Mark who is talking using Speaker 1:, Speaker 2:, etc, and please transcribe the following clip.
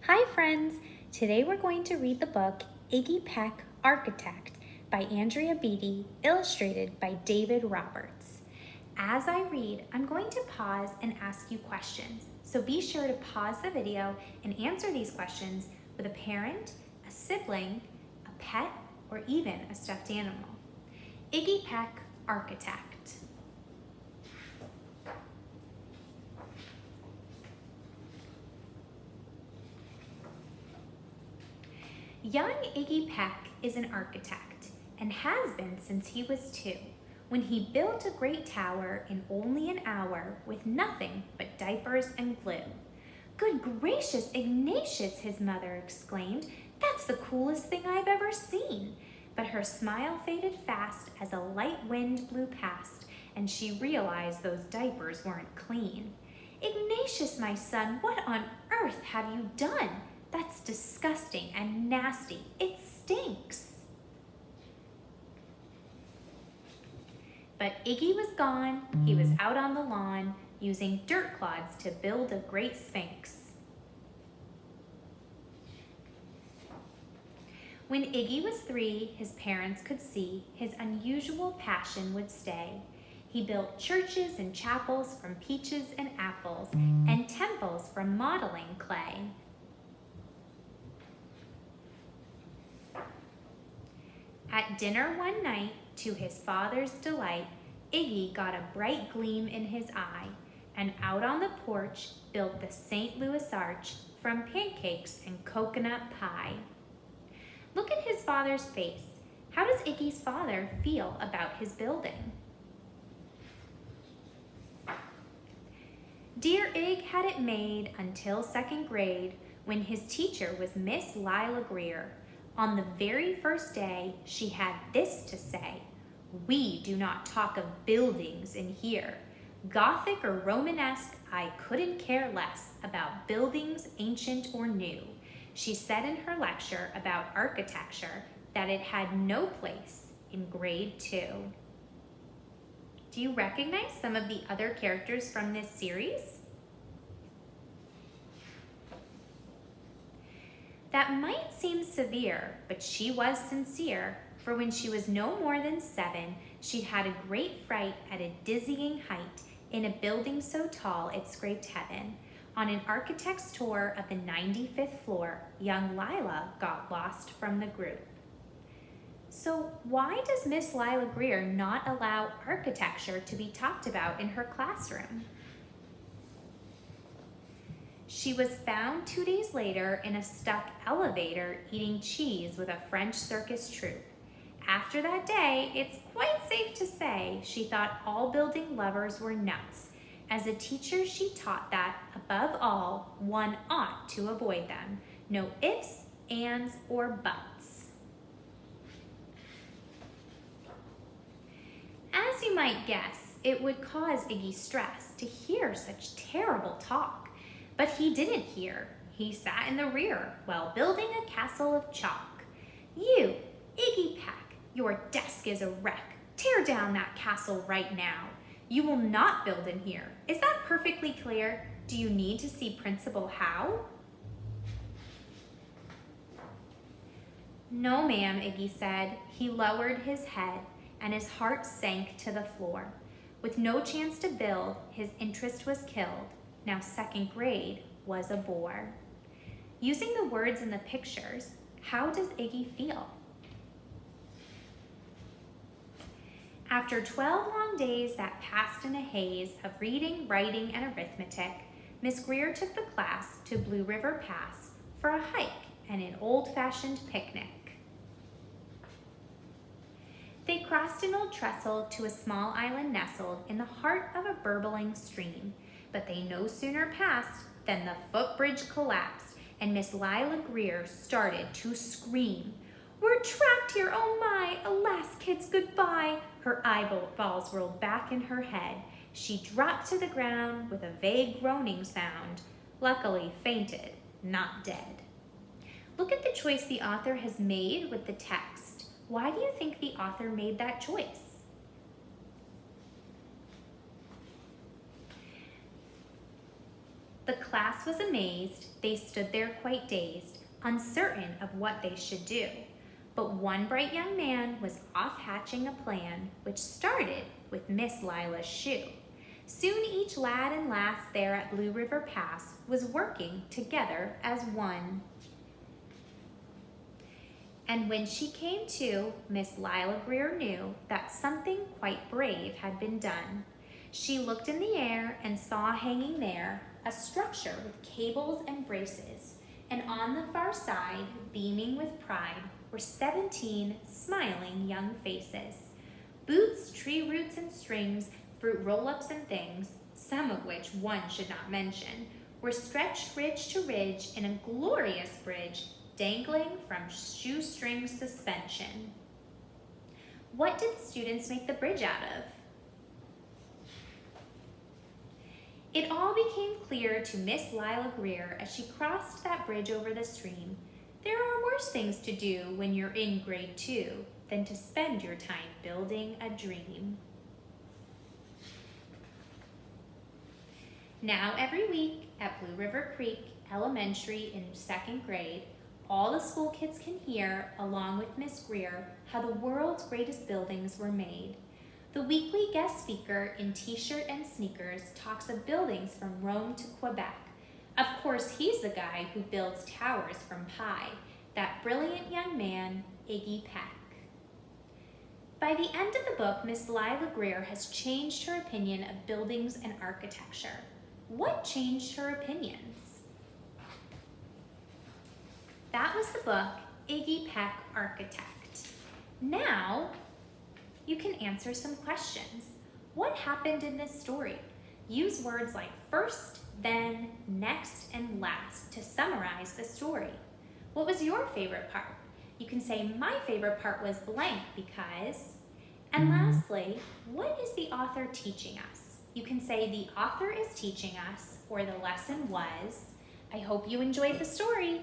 Speaker 1: Hi friends! Today we're going to read the book Iggy Peck, Architect by Andrea Beatty, illustrated by David Roberts. As I read, I'm going to pause and ask you questions, so be sure to pause the video and answer these questions with a parent, a sibling, a pet, or even a stuffed animal. Iggy Peck, Architect. Young Iggy Peck is an architect and has been since he was 2, when he built a great tower in only an hour with nothing but diapers and glue. "Good gracious, Ignatius," his mother exclaimed, "that's the coolest thing I've ever seen." But her smile faded fast as a light wind blew past, and she realized those diapers weren't clean. "Ignatius, my son, what on earth have you done? That's disgusting and nasty. It stinks." But Iggy was gone. He was out on the lawn, using dirt clods to build a great sphinx. When Iggy was 3, his parents could see his unusual passion would stay. He built churches and chapels from peaches and apples, and temples from modeling clay. At dinner one night, to his father's delight, Iggy got a bright gleam in his eye, and out on the porch built the St. Louis Arch from pancakes and coconut pie. Look at his father's face. How does Iggy's father feel about his building? Dear Ig had it made until 2nd grade, when his teacher was Miss Lila Greer. On the very first day, she had this to say: "We do not talk of buildings in here. Gothic or Romanesque, I couldn't care less about buildings ancient or new." She said in her lecture about architecture that it had no place in grade 2. Do you recognize some of the other characters from this series? That might seem severe, but she was sincere, for when she was no more than 7, she'd had a great fright at a dizzying height in a building so tall it scraped heaven. On an architect's tour of the 95th floor, young Lila got lost from the group. So why does Miss Lila Greer not allow architecture to be talked about in her classroom? She was found 2 days later in a stuck elevator eating cheese with a French circus troupe. After that day, it's quite safe to say she thought all building lovers were nuts. As a teacher, she taught that, above all, one ought to avoid them. No ifs, ands, or buts. As you might guess, it would cause Iggy stress to hear such terrible talk. But he didn't hear. He sat in the rear while building a castle of chalk. "You, Iggy Peck, your desk is a wreck. Tear down that castle right now. You will not build in here. Is that perfectly clear? Do you need to see Principal Howe?" "No, ma'am," Iggy said. He lowered his head, and his heart sank to the floor. With no chance to build, his interest was killed. Now 2nd grade was a bore. Using the words in the pictures, how does Iggy feel? After 12 long days that passed in a haze of reading, writing, and arithmetic, Miss Greer took the class to Blue River Pass for a hike and an old-fashioned picnic. They crossed an old trestle to a small island nestled in the heart of a burbling stream. But they no sooner passed than the footbridge collapsed, and Miss Lila Greer started to scream. "We're trapped here, oh my! Alas, kids, goodbye!" Her eyeballs rolled back in her head. She dropped to the ground with a vague groaning sound, luckily fainted, not dead. Look at the choice the author has made with the text. Why do you think the author made that choice? The class class was amazed, they stood there quite dazed, uncertain of what they should do. But one bright young man was off hatching a plan, which started with Miss Lila's shoe. Soon each lad and lass there at Blue River Pass was working together as one. And when she came to, Miss Lila Greer knew that something quite brave had been done. She looked in the air and saw hanging there a structure with cables and braces, and on the far side, beaming with pride, were 17 smiling young faces. Boots, tree roots and strings, fruit roll-ups and things, some of which one should not mention, were stretched ridge to ridge in a glorious bridge dangling from shoestring suspension. What did the students make the bridge out of? It all became clear to Miss Lila Greer as she crossed that bridge over the stream. There are worse things to do when you're in grade 2 than to spend your time building a dream. Now every week at Blue River Creek Elementary in 2nd grade, all the school kids can hear, along with Miss Greer, how the world's greatest buildings were made. The weekly guest speaker in t-shirt and sneakers talks of buildings from Rome to Quebec. Of course, he's the guy who builds towers from pie, that brilliant young man, Iggy Peck. By the end of the book, Miss Lila Greer has changed her opinion of buildings and architecture. What changed her opinions? That was the book, Iggy Peck, Architect. Now, you can answer some questions. What happened in this story? Use words like first, then, next, and last to summarize the story. What was your favorite part? You can say, my favorite part was blank because. And lastly, what is the author teaching us? You can say the author is teaching us, or the lesson was. I hope you enjoyed the story.